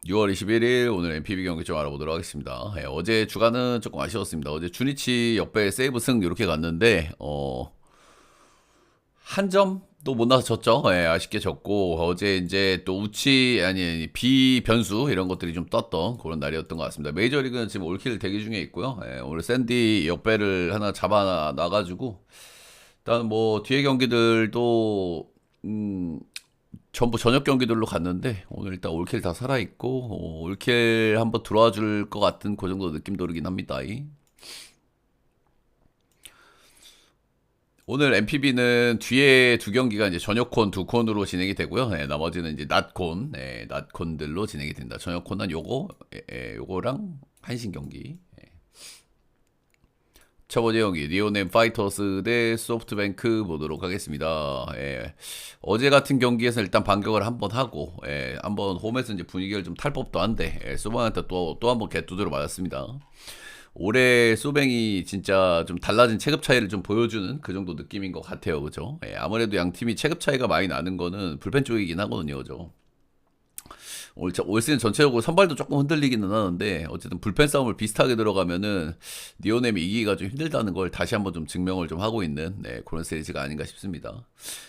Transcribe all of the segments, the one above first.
6월 21일 오늘 MPB 경기 좀 알아보도록 하겠습니다. 어제 주간은 조금 아쉬웠습니다. 어제 주니치 역배 세이브 승 이렇게 갔는데 한 점도 못 나서 졌죠. 아쉽게 졌고 어제 이제 또 우치 아니 비변수 이런 것들이 좀 떴던 그런 날이었던 것 같습니다. 메이저리그는 지금 올킬 대기 중에 있고요. 오늘 샌디 역배를 하나 잡아 놔가지고 일단 뭐 뒤에 경기들도 전부 저녁 경기들로 갔는데 오늘 일단 올킬 다 살아있고 올킬 한번 들어와 줄 것 같은 그 정도 느낌 도르긴 합니다. 오늘 MPB는 뒤에 두 경기가 이제 저녁콘 두 콘으로 진행이 되고요. 나머지는 이제 낮콘, 낮콘들로 진행이 된다. 저녁콘은 요거랑 한신 경기. 첫 번째 경기 리오넨 파이터스 대 소프트뱅크 보도록 하겠습니다. 어제 같은 경기에서 일단 반격을 한번 하고 한번 홈에서 이제 분위기를 좀 탈 법도 한데 소방한테 또 한번 개두드려 맞았습니다. 올해 소뱅이 진짜 좀 달라진 체급 차이를 좀 보여주는 그 정도 느낌인 것 같아요, 그죠? 아무래도 양 팀이 체급 차이가 많이 나는 거는 불펜 쪽이긴 하거든요, 그죠? 올 시즌 전체적으로 선발도 조금 흔들리기는 하는데 어쨌든 불펜 싸움을 비슷하게 들어가면은 니오넴이 이기기가 좀 힘들다는 걸 다시 한번 좀 증명을 좀 하고 있는 그런 시리즈가 아닌가 싶습니다.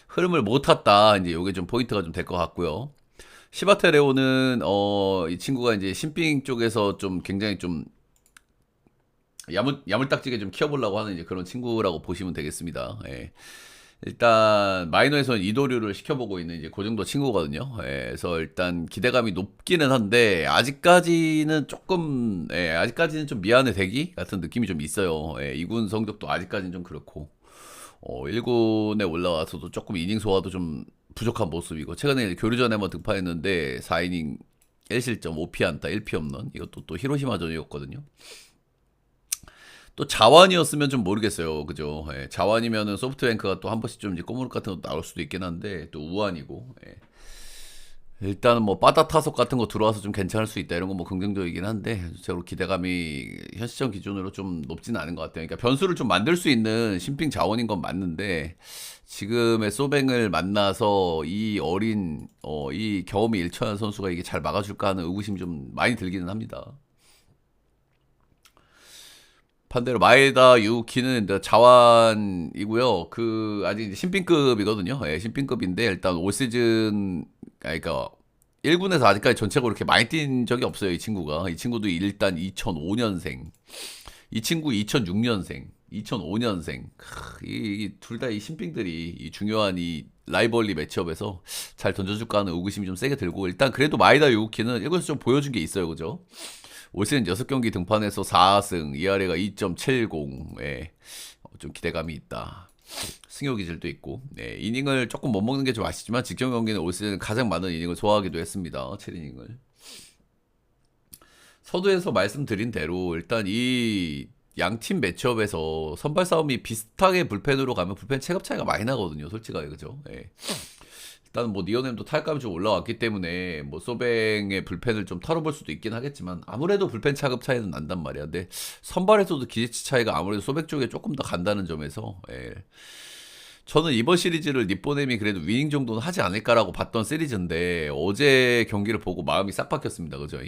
흐름을 못 탔다. 이제 요게 좀 포인트가 좀 될 것 같고요. 시바테레오는 이 친구가 이제 신빙 쪽에서 좀 굉장히 좀 야물딱지게 좀 키워보려고 하는 이제 그런 친구라고 보시면 되겠습니다. 일단 마이너에서는 이도류를 시켜보고 있는 이제 그 정도 친구거든요. 그래서 일단 기대감이 높기는 한데 아직까지는 조금 아직까지는 좀 미안해 대기 같은 느낌이 좀 있어요. 2군 성적도 아직까지는 좀 그렇고 1군에 올라와서도 조금 이닝 소화도 좀 부족한 모습이고 최근에 이제 교류전에 한번 등판했는데 4이닝 1실점 5피안타 1피 홈런 이것도 또 히로시마전이었거든요. 또 자완이었으면 좀 모르겠어요. 그죠? 자완이면은 소프트뱅크가 또 한 번씩 좀 이제 꼬무룩 같은 거 나올 수도 있긴 한데 또 우완이고. 일단은 뭐 바다 타석 같은 거 들어와서 좀 괜찮을 수 있다 이런 건 뭐 긍정적이긴 한데 전체적으로 기대감이 현 시점 기준으로 좀 높지는 않은 것 같아요. 그러니까 변수를 좀 만들 수 있는 신핑 자원인 건 맞는데 지금의 소뱅을 만나서 이 어린 이 경험이 일천한 선수가 이게 잘 막아줄까 하는 의구심이 좀 많이 들기는 합니다. 반대로 마에다 유키는 이제 자완이고요. 그 아직 이제 신빈급이거든요. 신빈급인데 일단 올 시즌 그러니까 1군에서 아직까지 전체적으로 이렇게 많이 뛴 적이 없어요. 이 친구가. 이 친구도 일단 2005년생. 이 친구 2006년생, 2005년생. 이둘 다 이 신兵들이 이 중요한 이 라이벌리 매치업에서 잘 던져줄까 하는 의구심이 좀 세게 들고 일단 그래도 마에다 유키는 1군에서 좀 보여준 게 있어요. 그죠? 올 시즌 6경기 등판해서 4승, ERA가 2.70, 좀 기대감이 있다. 승효 기질도 있고, 이닝을 조금 못 먹는 게 좀 아쉽지만 직전 경기는 올 시즌 가장 많은 이닝을 소화하기도 했습니다. 7이닝을. 서두에서 말씀드린 대로 일단 이 양팀 매치업에서 선발 싸움이 비슷하게 불펜으로 가면 불펜 체급 차이가 많이 나거든요. 솔직하게 그죠? 일단 뭐 니어넴도 타격감이 좀 올라왔기 때문에 뭐 소뱅의 불펜을 좀 털어볼 수도 있긴 하겠지만 아무래도 불펜 차급 차이는 난단 말이야. 근데 선발에서도 기대치 차이가 아무래도 소백 쪽에 조금 더 간다는 점에서 저는 이번 시리즈를 니뽀넴이 그래도 위닝 정도는 하지 않을까라고 봤던 시리즈인데 어제 경기를 보고 마음이 싹 바뀌었습니다. 그죠?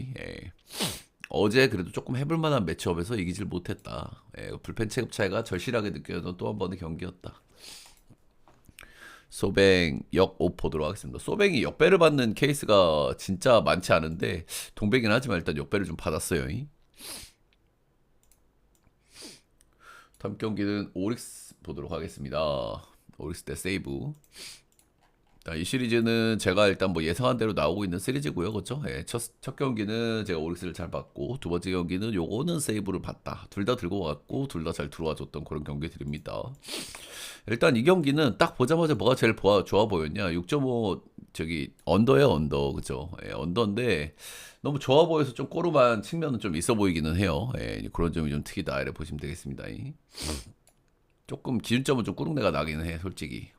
어제 그래도 조금 해볼 만한 매치업에서 이기질 못했다. 불펜 체급 차이가 절실하게 느껴졌던 또 한 번의 경기였다. 소뱅 역5 보도록 하겠습니다. 소뱅이 역배를 받는 케이스가 진짜 많지 않은데 동배긴 하지만 일단 역배를 좀 받았어요. 다음 경기는 오릭스 보도록 하겠습니다. 오릭스 대 세이브. 이 시리즈는 제가 일단 뭐 예상한 대로 나오고 있는 시리즈고요. 그렇죠? 첫 경기는 제가 오릭스를 잘 봤고 두 번째 경기는 요거는 세이브를 봤다. 둘 다 들고 왔고 둘 다 잘 들어와 줬던 그런 경기들입니다. 일단 이 경기는 딱 보자마자 뭐가 제일 좋아 보였냐? 6.5 저기 언더예요, 언더. 그죠? 언더인데 너무 좋아 보여서 좀 꼬름한 측면은 좀 있어 보이기는 해요. 그런 점이 좀 특이다. 이래 보시면 되겠습니다. 조금 기준점은 좀 꾸룩내가 나기는 해, 솔직히.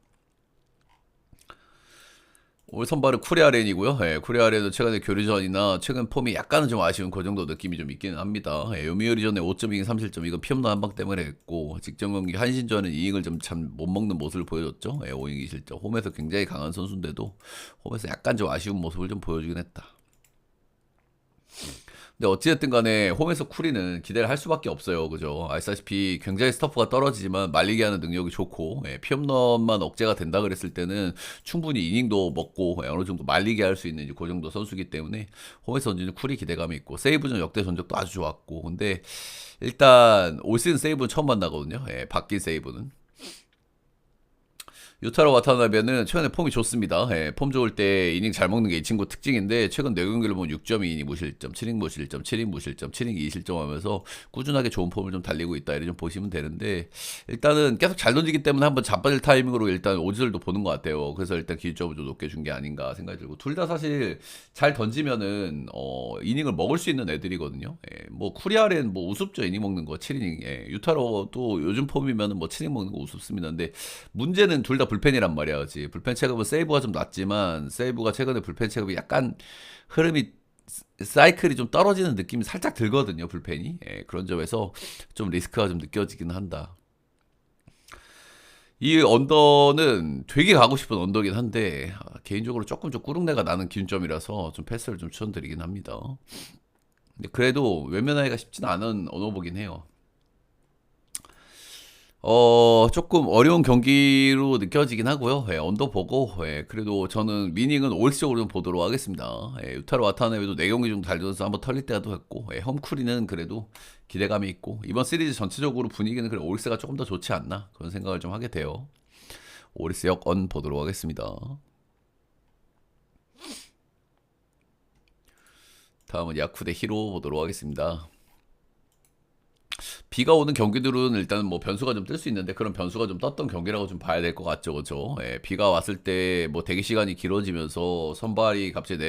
올 선발은 쿠레아렌이고요. 쿠레아렌은 최근에 교류전이나 최근 폼이 약간은 좀 아쉬운 그 정도 느낌이 좀 있기는 합니다. 요미우리 전에 5.2인 3실점 이건 피홈런 한 방 때문에 했고 직전 경기 한신전은 이닝을 좀 참 못 먹는 모습을 보여줬죠. 5이닝 2실점. 홈에서 굉장히 강한 선수인데도 홈에서 약간 좀 아쉬운 모습을 좀 보여주긴 했다. 근데 어찌됐든 간에 홈에서 쿠리는 기대를 할 수밖에 없어요. 그죠? 아시다시피 굉장히 스토프가 떨어지지만 말리게 하는 능력이 좋고, 피홈런만 억제가 된다 그랬을 때는 충분히 이닝도 먹고, 어느 정도 말리게 할 수 있는 이제 그 정도 선수기 때문에 홈에서 던지는 쿠리 기대감이 있고, 세이브전 역대 전적도 아주 좋았고, 근데 일단 올 시즌 세이브는 처음 만나거든요. 바뀐 세이브는. 유타로 와타나베는 최근에 폼이 좋습니다. 폼 좋을 때 이닝 잘 먹는 게 이 친구 특징인데 최근 4경기를 보면 6.2이닝 무실점, 7이닝 무실점, 7이닝 무실점, 7이닝 2실점 하면서 꾸준하게 좋은 폼을 좀 달리고 있다. 이렇게 좀 보시면 되는데 일단은 계속 잘 던지기 때문에 한번 자빠질 타이밍으로 일단 오지들도 보는 것 같아요. 그래서 일단 기준점을 좀 높게 준 게 아닌가 생각이 들고 둘 다 사실 잘 던지면은 이닝을 먹을 수 있는 애들이거든요. 뭐 쿠리아렌 뭐 우습죠. 이닝 먹는 거 7이닝. 유타로도 요즘 폼이면은 뭐 7이닝 먹는 거 우습습니다. 근데 문제는 둘 다 불펜이란 말이야지. 불펜 체급은 세이브가 좀 낮지만 세이브가 최근에 불펜 체급이 약간 흐름이 사이클이 좀 떨어지는 느낌이 살짝 들거든요. 불펜이. 그런 점에서 좀 리스크가 좀 느껴지긴 한다. 이 언더는 되게 가고 싶은 언더긴 한데 개인적으로 조금 좀 꾸릉내가 나는 기준점이라서 좀 패스를 좀 추천드리긴 합니다. 근데 그래도 외면하기가 쉽진 않은 언어보긴 해요. 조금 어려운 경기로 느껴지긴 하고요. 언더 보고, 그래도 저는 미닝은 올시적으로 좀 보도록 하겠습니다. 유타로 와타나베도 4경기 정도 달려서 한번 털릴 때도 했고, 홈쿠리는 그래도 기대감이 있고, 이번 시리즈 전체적으로 분위기는 그래 오리스가 조금 더 좋지 않나, 그런 생각을 좀 하게 돼요. 오리스 역언 보도록 하겠습니다. 다음은 야쿠 대 히로 보도록 하겠습니다. 비가 오는 경기들은 일단 뭐 변수가 좀 뜰 수 있는데 그런 변수가 좀 떴던 경기라고 좀 봐야 될 것 같죠, 그죠? 비가 왔을 때 뭐 대기 시간이 길어지면서 선발이 갑자기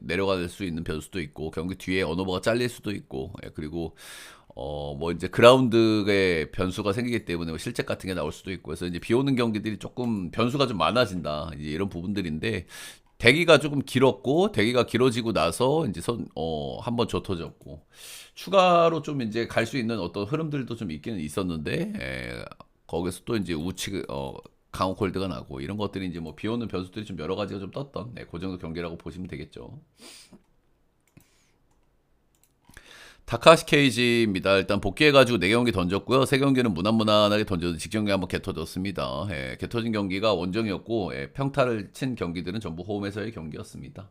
내려갈 수 있는 변수도 있고 경기 뒤에 언어버가 잘릴 수도 있고 그리고 뭐 이제 그라운드에 변수가 생기기 때문에 뭐 실책 같은 게 나올 수도 있고 그래서 이제 비 오는 경기들이 조금 변수가 좀 많아진다 이제 이런 부분들인데 대기가 조금 길었고 대기가 길어지고 나서 이제 한번 좁혀졌고 추가로 좀 이제 갈 수 있는 어떤 흐름들도 좀 있기는 있었는데 거기서 또 이제 우측 강호 콜드가 나고 이런 것들이 이제 뭐 비오는 변수들이 좀 여러 가지가 좀 떴던 그 정도 경기라고 보시면 되겠죠. 다카시 케이지입니다. 일단 복귀해가지고 4경기 던졌고요. 3경기는 무난무난하게 던져서 직전경기 한번 개터졌습니다. 개터진 경기가 원정이었고 평타를 친 경기들은 전부 홈에서의 경기였습니다.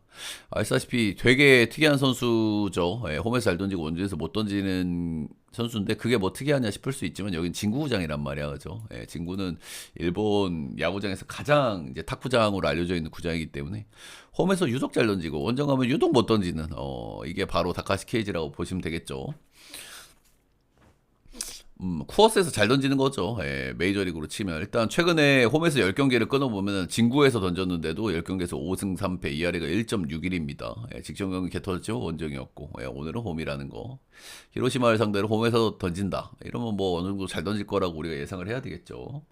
아시다시피 되게 특이한 선수죠. 홈에서 잘 던지고 원정에서 못 던지는 선수인데 그게 뭐 특이하냐 싶을 수 있지만 여긴 진구구장이란 말이야, 그죠? 진구는 일본 야구장에서 가장 이제 탁구장으로 알려져 있는 구장이기 때문에 홈에서 유독 잘 던지고 원정 가면 유독 못 던지는 이게 바로 다카시 케이지라고 보시면 되겠죠. 쿠어스에서 잘 던지는 거죠. 메이저리그로 치면 일단 최근에 홈에서 10경기를 끊어보면 진구에서 던졌는데도 10경기에서 5승 3패 ERA가 1.61입니다. 직전 경기 개터졌죠. 원정이었고 오늘은 홈이라는 거. 히로시마를 상대로 홈에서 던진다. 이러면 뭐 어느 정도 잘 던질 거라고 우리가 예상을 해야 되겠죠.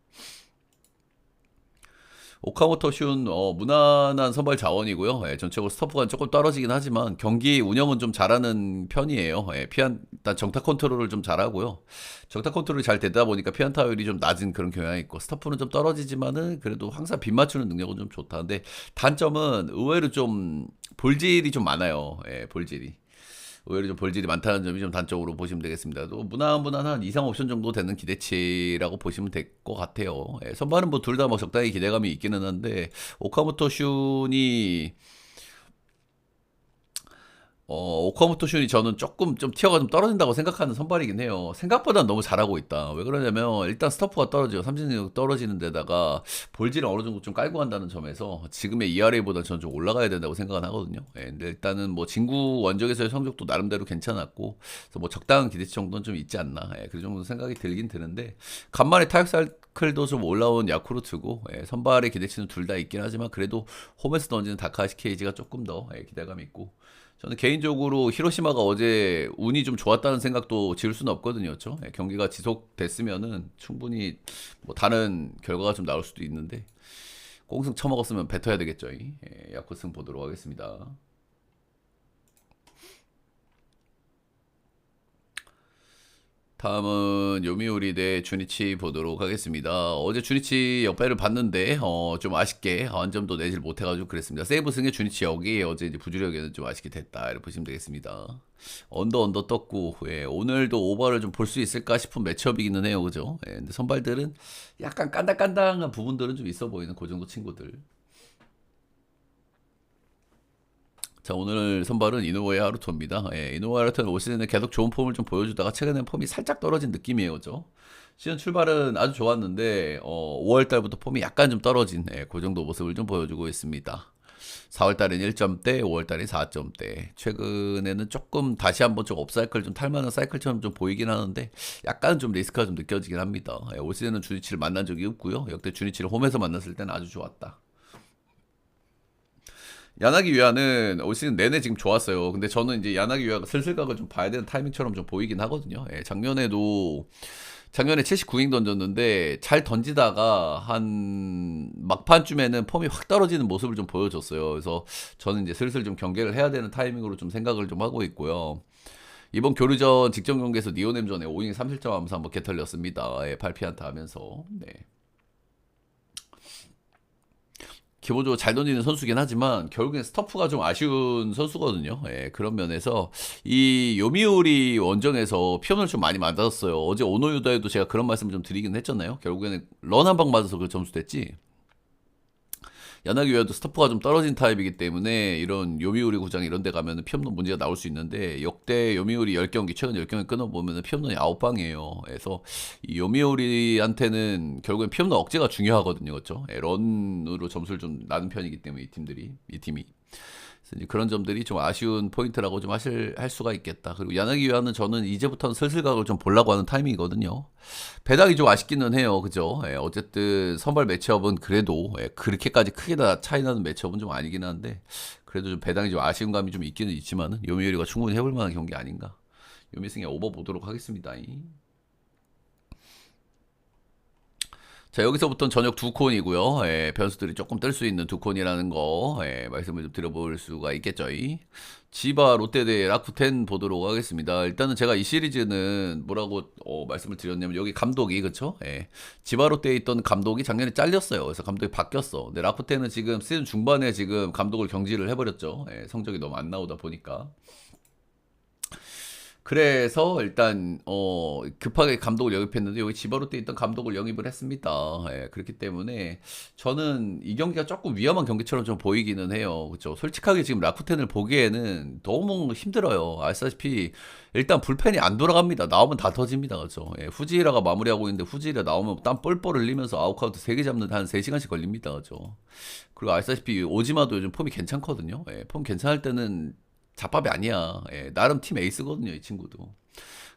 오카모토 슌 무난한 선발 자원이고요. 전체적으로 스토프가 조금 떨어지긴 하지만 경기 운영은 좀 잘하는 편이에요. 일단 정타 컨트롤을 좀 잘하고요. 정타 컨트롤이 잘 되다 보니까 피안타율이 좀 낮은 그런 경향이 있고 스토프는 좀 떨어지지만은 그래도 항상 빗 맞추는 능력은 좀 좋다. 근데 단점은 의외로 좀 볼질이 좀 많아요. 볼질이. 의외로 좀 볼질이 많다는 점이 좀 단적으로 보시면 되겠습니다. 또 무난한 이상 옵션 정도 되는 기대치라고 보시면 될 것 같아요. 선발은 뭐 둘 다 뭐 적당히 기대감이 있기는 한데 오카모토 슌이 오카모토 슌이 저는 조금 좀 티어가 좀 떨어진다고 생각하는 선발이긴 해요. 생각보다 너무 잘하고 있다. 왜 그러냐면 일단 스토프가 떨어지고 삼진력 떨어지는 데다가 볼질을 어느 정도 좀 깔고 간다는 점에서 지금의 ERA보다 저는 좀 올라가야 된다고 생각은 하거든요. 근데 일단은 뭐 진구 원정에서의 성적도 나름대로 괜찮았고 그래서 뭐 적당한 기대치 정도는 좀 있지 않나. 그 정도 생각이 들긴 드는데 간만에 타격 사이클도 좀 올라온 야쿠르트고 선발의 기대치는 둘 다 있긴 하지만 그래도 홈에서 던지는 다카시 케이지가 조금 더 기대감이 있고 저는 개인적으로 히로시마가 어제 운이 좀 좋았다는 생각도 지울 수는 없거든요. 그렇죠? 경기가 지속됐으면은 충분히 뭐 다른 결과가 좀 나올 수도 있는데 꽁승 쳐먹었으면 뱉어야 되겠죠. 야쿠승 보도록 하겠습니다. 다음은 요미우리 대 주니치 보도록 하겠습니다. 어제 주니치 역배를 봤는데 좀 아쉽게 한 점도 내질 못해가지고 그랬습니다. 세이브 승의 주니치 역이 어제 이제 부주력에는 좀 아쉽게 됐다 이렇게 보시면 되겠습니다. 언더 떴고 예, 오늘도 오버를 좀 볼 수 있을까 싶은 매치업이기는 해요, 그죠? 예, 근데 선발들은 약간 깐당깐당한 부분들은 좀 있어 보이는 그 정도 친구들. 자, 오늘 선발은 이노우에 하루토입니다. 예, 이노우에 하루토는 올 시즌에 계속 좋은 폼을 좀 보여주다가 최근에 폼이 살짝 떨어진 느낌이에요, 그죠? 시즌 출발은 아주 좋았는데 5월 달부터 폼이 약간 좀 떨어진 그 정도 모습을 좀 보여주고 있습니다. 4월 달엔 1점대, 5월 달엔 4점대. 최근에는 조금 다시 한번 좀 업사이클 좀 탈만한 사이클처럼 좀 보이긴 하는데 약간 좀 리스크가 좀 느껴지긴 합니다. 올 시즌은 주니치를 만난 적이 없고요. 역대 주니치를 홈에서 만났을 때는 아주 좋았다. 야나기 위아는 올 시즌 내내 지금 좋았어요. 근데 저는 이제 야나기 위아가 슬슬 각을 좀 봐야 되는 타이밍처럼 좀 보이긴 하거든요. 예, 작년에 79인 던졌는데 잘 던지다가 한 막판쯤에는 폼이 확 떨어지는 모습을 좀 보여줬어요. 그래서 저는 이제 슬슬 좀 경계를 해야 되는 타이밍으로 좀 생각을 좀 하고 있고요. 이번 교류전 직전 경기에서 니오넴전에 5이닝 3실점 하면서 한번 개털렸습니다. 예, 8피안타 하면서. 네. 기본적으로 잘 던지는 선수긴 하지만 결국엔 스토프가 좀 아쉬운 선수거든요. 예, 그런 면에서 이 요미우리 원정에서 피홈을 좀 많이 맞았어요. 어제 오노유다에도 제가 그런 말씀을 좀 드리긴 했잖아요. 결국에는 런 한 방 맞아서 그 점수 됐지. 야나기 외에도 스토퍼가 좀 떨어진 타입이기 때문에 이런 요미우리 구장 이런 데 가면 피홈런 문제가 나올 수 있는데 역대 요미우리 10경기 최근 10경기 끊어보면 피홈런이 9방이에요. 그래서 이 요미우리한테는 결국엔 피홈런 억제가 중요하거든요. 그렇죠? 런으로 점수를 좀 나는 편이기 때문에 이 팀이 그래서 이제 그런 점들이 좀 아쉬운 포인트라고 좀 할 수가 있겠다. 그리고 야나기 위아는 저는 이제부터는 슬슬 각을 좀 보려고 하는 타이밍이거든요. 배당이 좀 아쉽기는 해요. 그죠? 예, 어쨌든 선발 매치업은 그래도 그렇게까지 크게 다 차이 나는 매치업은 좀 아니긴 한데 그래도 좀 배당이 좀 아쉬운 감이 좀 있기는 있지만은 요미우리가 충분히 해볼 만한 경기 아닌가. 요미승에 오버 보도록 하겠습니다. 자, 여기서부터는 저녁 두 콘이고요. 예, 변수들이 조금 뜰 수 있는 두 콘이라는 거 말씀을 좀 드려볼 수가 있겠죠. 지바 롯데 대 라쿠텐 보도록 하겠습니다. 일단은 제가 이 시리즈는 뭐라고 말씀을 드렸냐면 여기 감독이 그쵸? 예, 지바 롯데에 있던 감독이 작년에 잘렸어요. 그래서 감독이 바뀌었어. 근데 라쿠텐은 지금 시즌 중반에 지금 감독을 경질을 해버렸죠. 예, 성적이 너무 안 나오다 보니까. 그래서 일단 급하게 감독을 영입했는데 여기 지바롯데 있던 감독을 영입을 했습니다. 예, 그렇기 때문에 저는 이 경기가 조금 위험한 경기처럼 좀 보이기는 해요. 그렇죠? 솔직하게 지금 라쿠텐을 보기에는 너무 힘들어요. 아시다시피 일단 불펜이 안 돌아갑니다. 나오면 다 터집니다. 그렇죠? 예, 후지이라가 마무리하고 있는데 후지이라 나오면 땀 뻘뻘 흘리면서 아웃카운트 3개 잡는 한 3시간씩 걸립니다. 그렇죠? 그리고 아시다시피 오지마도 요즘 폼이 괜찮거든요. 예, 폼 괜찮을 때는 잡밥이 아니야. 예, 나름 팀 에이스거든요, 이 친구도.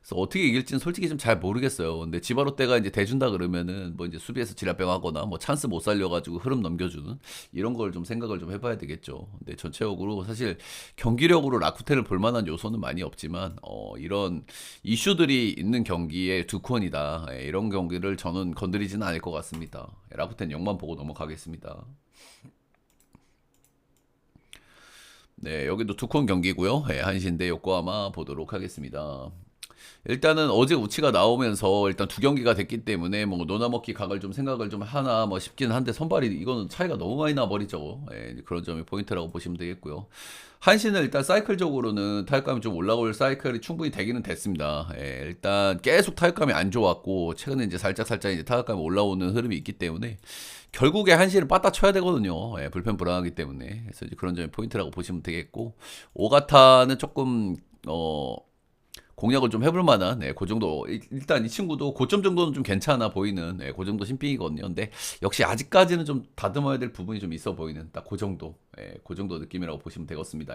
그래서 어떻게 이길지는 솔직히 좀 잘 모르겠어요. 근데 지바롯데가 이제 대준다 그러면은 뭐 이제 수비에서 지랄병 하거나 뭐 찬스 못 살려가지고 흐름 넘겨주는 이런 걸 좀 생각을 좀 해봐야 되겠죠. 근데 전체적으로 사실 경기력으로 라쿠텐을 볼 만한 요소는 많이 없지만 이런 이슈들이 있는 경기에 두 콘이다. 예, 이런 경기를 저는 건드리지는 않을 것 같습니다. 예, 라쿠텐 영만 보고 넘어가겠습니다. 네, 여기도 두콘 경기고요. 네, 한신대 요코하마 보도록 하겠습니다. 일단은 어제 우치가 나오면서 일단 두 경기가 됐기 때문에 뭐 노나먹기 각을 좀 생각을 좀 하나 뭐 싶기는 한데 선발이 이거는 차이가 너무 많이 나버리죠. 예, 그런 점이 포인트라고 보시면 되겠고요. 한신은 일단 사이클적으로는 타격감이 좀 올라올 사이클이 충분히 되기는 됐습니다. 예, 일단 계속 타격감이 안 좋았고 최근에 이제 살짝 이제 타격감이 올라오는 흐름이 있기 때문에 결국에 한신을 빠따 쳐야 되거든요. 예, 불펜 불안하기 때문에 그래서 이제 그런 점이 포인트라고 보시면 되겠고 오가타는 조금 공략을 좀 해볼 만한 그 정도 일단 이 친구도 고점 정도는 좀 괜찮아 보이는 그 정도 신빙이거든요. 근데 역시 아직까지는 좀 다듬어야 될 부분이 좀 있어 보이는 딱 그 정도 그 정도 느낌이라고 보시면 되겠습니다.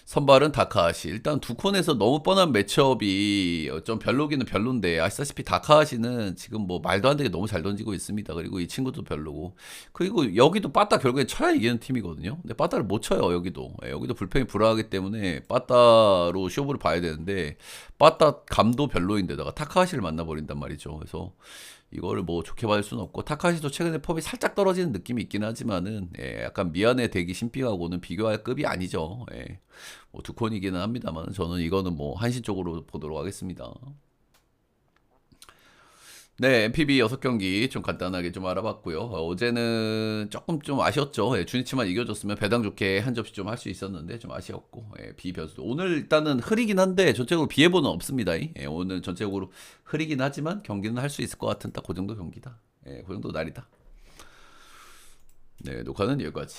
선발은 다카하시. 일단 두 콘에서 너무 뻔한 매치업이 좀 별로기는 별론데 아시다시피 다카하시는 지금 뭐 말도 안 되게 너무 잘 던지고 있습니다. 그리고 이 친구도 별로고 그리고 여기도 빠따 결국에 쳐야 이기는 팀이거든요. 근데 빠따를 못 쳐요. 여기도 불펜이 불안하기 때문에 빠따로 쇼부를 봐야 되는데 빠따 감도 별로인데다가 타카하시를 만나버린단 말이죠. 그래서 이거를 뭐 좋게 받을 수는 없고 타카시도 최근에 폼이 살짝 떨어지는 느낌이 있긴 하지만은 약간 미안해 대기 신비하고는 비교할 급이 아니죠. 뭐 두 콘이기는 합니다만 저는 이거는 뭐 한신 쪽으로 보도록 하겠습니다. 네, MPB 6경기 좀 간단하게 좀 알아봤고요. 어제는 조금 좀 아쉬웠죠. 주니치만 이겨줬으면 배당 좋게 한 접시 좀 할 수 있었는데 좀 아쉬웠고, 비 변수도. 오늘 일단은 흐리긴 한데 전체적으로 비 예보는 없습니다. 오늘 전체적으로 흐리긴 하지만 경기는 할 수 있을 것 같은 딱 그 정도 경기다. 그 정도 날이다. 네, 녹화는 여기까지.